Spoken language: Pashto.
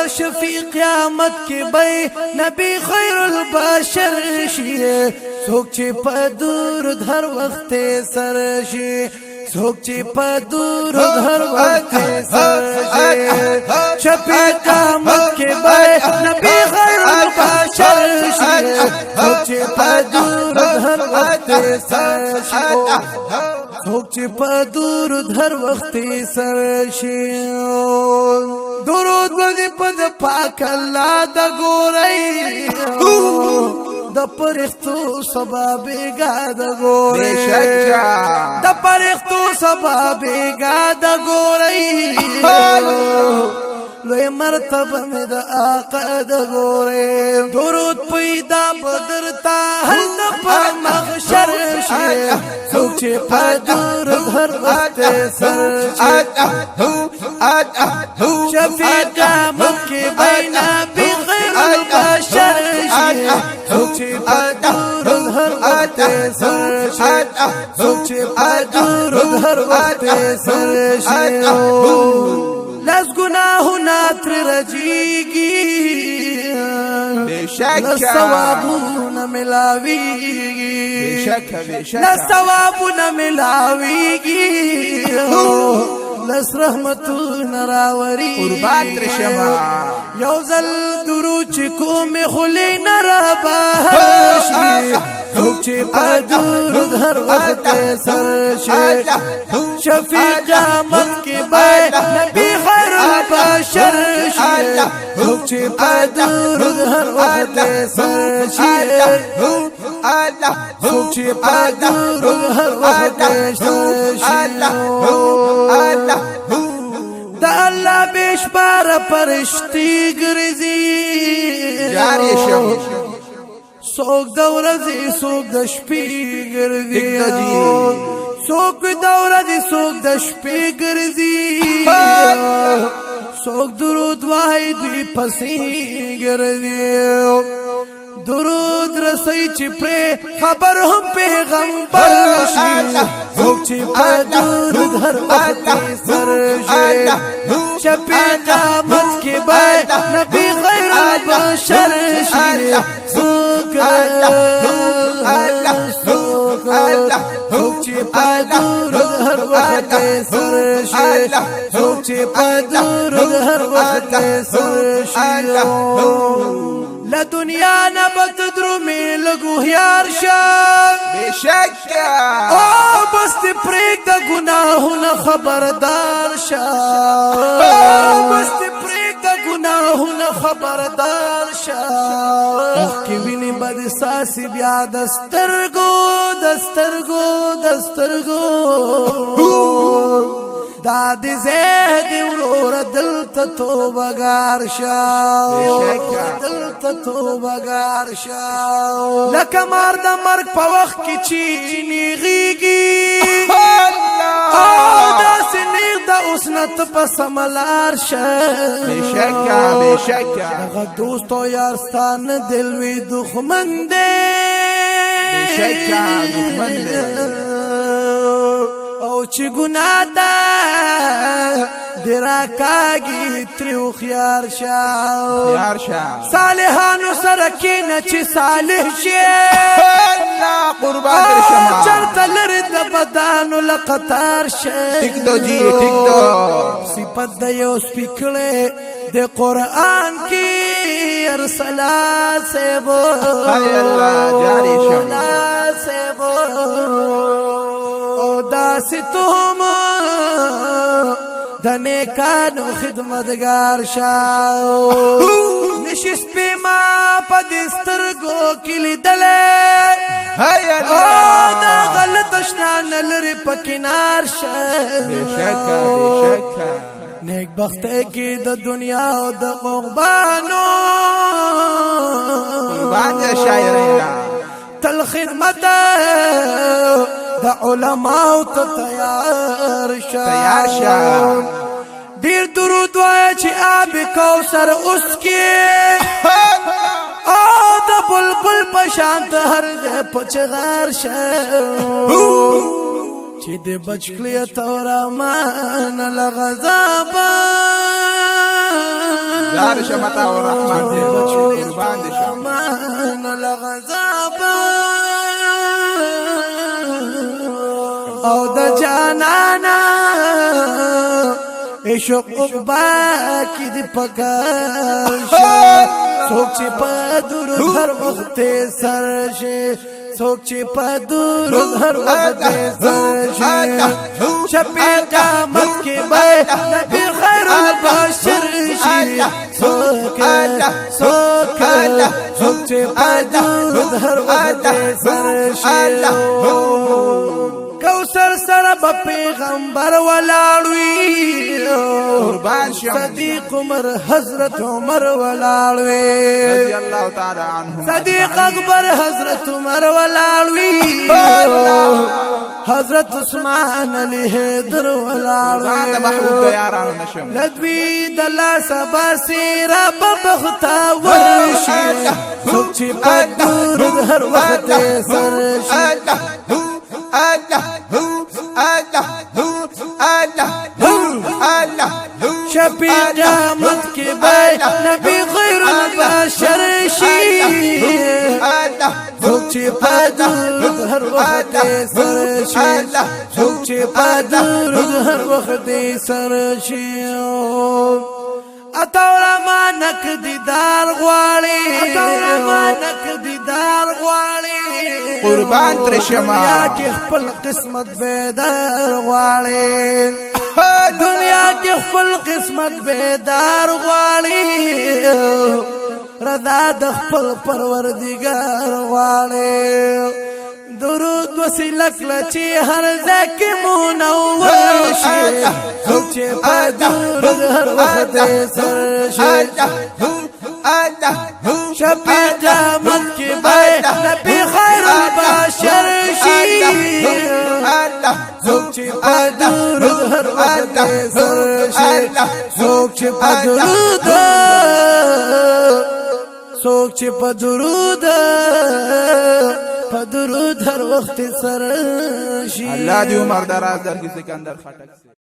شفیع قیامت کی بے نبی خیر البشر شی سوک چی پا درود ہر وقت سر شی سوک چی پا درود ہر وقت سر شی شفیع قیامت کی بے نبی خیر البشر شی سوک چی پا درود ہر وقت سر شی سوک چی پا درود ہر وقت سر شی درود بدی پد پاک اللہ دا گوری دا پرختو سبا بیگا دا گوری دا پرختو سبا بیگا دا گوری لوی مرتبہ میں دا آقا دا گوری درود پیدا بدرتا حل دا پر مغشر شی سوک چی پا درود ہر وقت سر شی شفیع قیامت کی بینا بی غیر البشر شی سوک چی پا درود ہر وقت سر شی سوک چی پا درود ہر وقت سر شی لس گناہونا تر رجیگی لس ثوابونا ملاویگی لس ثوابونا ملاویگی لس رحمتونا راوری قربان ترشما یوزل درو چکو میں خلی نراباشی سوک چی پا درود ہر وقت سر شی شفیع قیامت کی بے نبی خیر البشر شی سوک چی پا درود ہر وقت سر شی سوک چی پا درود ہر وقت سر شی دا اللہ بیشبار پرشتی گرزی جاری شم سوک دورزی سوک دشپی گرزی سوک دورزی سوک دشپی گرزی سوک درود وائی دوی پسی گرزی درود رسی چی پری خبر ہم پیغمبر شی سوک چی پا درود ہر وقت سر شی شفیع قیامت کی بے نبی خیر البشر شی سوک چی پا درود ہر وقت سر شی سوک چی پا درود ہر وقت سر شی لدنیا نبت درو میں لگو ہیار شاہ بے شک او بس تی پریک دا گناہونا خبردار شاہ بس تی پریک دا گناہونا خبردار شاہ اخی بینی بد ساسی بیا دسترگو دسترگو دسترگو دادی زیدی ورور دلتا توبگار شاو دلتا توبگار شاو لکا مارد مرگ پا وقت کی چینی غیگی دا سنیغ دا اسنت پا سملار شاو بے شکا بے شکا اگر دوستو یارستان دلوی دخمن دے بے شکا دخمن دے او چی گناہ دا درا کاگی تریو خیار شاو یار شاہ صالحانو سرکین چی صالح شی اللہ قربان ترشما چرتا لرد بدانو لقطار شی ٹک دو جی ٹک دو سپت دیو سپیکلے دے قرآن کی ارسلا سے بو اے اللہ جاری شما سے بو داسی تم دنے کانو خدمتگار شاو نشست پی ما پدسترگو کلی دلے دا غلط اشنان لری پکنار شاو بے شکا بے شکا نیک بختے کی دا دنیا و دا قربانو قربان یا شاعرین تل خدمت دا علماء تا تیار شاو دیر درود وایا چی آب کوثر اس کی دا بلبل پشانت ہر دے پچغار شاو چی دے بچکلیت اور امان لغذابا دار شمتا و رحمت دې قربان دې شم من لغزاب او د جانانا عشق عقبا کی دی پکار شا سوک چی پا درود ہر وقت سر شے سوک چی پا درود ہر وقت سر شے شبی قیامت کی بے نبی خیر البشر شے سوک چی پا درود ہر وقت سر شے کوثر سره په پیغمبر ولاړوي قربان شم صدیق عمر حضرت عمر ولاړوي رضی الله تعالی عنهم صدیق اکبر حضرت عمر ولاړوي حضرت عثمان علی حیدر ولاړوي محبوب یارانو نشم لدوی دلا سبا سیرا ببختا ورشي څوک چې په درود هر وخت سر شي شبی قیامت کی بے نبی خیر البشر شی سوک چی پا درود ہر وقت سر شی سوک چی پا درود ہر وقت سر شی اتورا ما نک دیدار غواړي اتورا ما نک دیدار غواړي قربان تر شما دنیا کې خپل قسمت بیدار غواړي دنیا کې خپل قسمت بیدار غواړي رضا د خپل پروردگار غواړي درود وسیله کلچی هر ځکه منور شي څوک چې په درود هر وخت سر شي شبی قیامت کی بے نبی خیر البشر شي څوک چې په درود هر وخت سر شي څوک چې په درود څوک چې په درود هر وخت سر شي الله دې عمر دراز درکړي سکندر خټک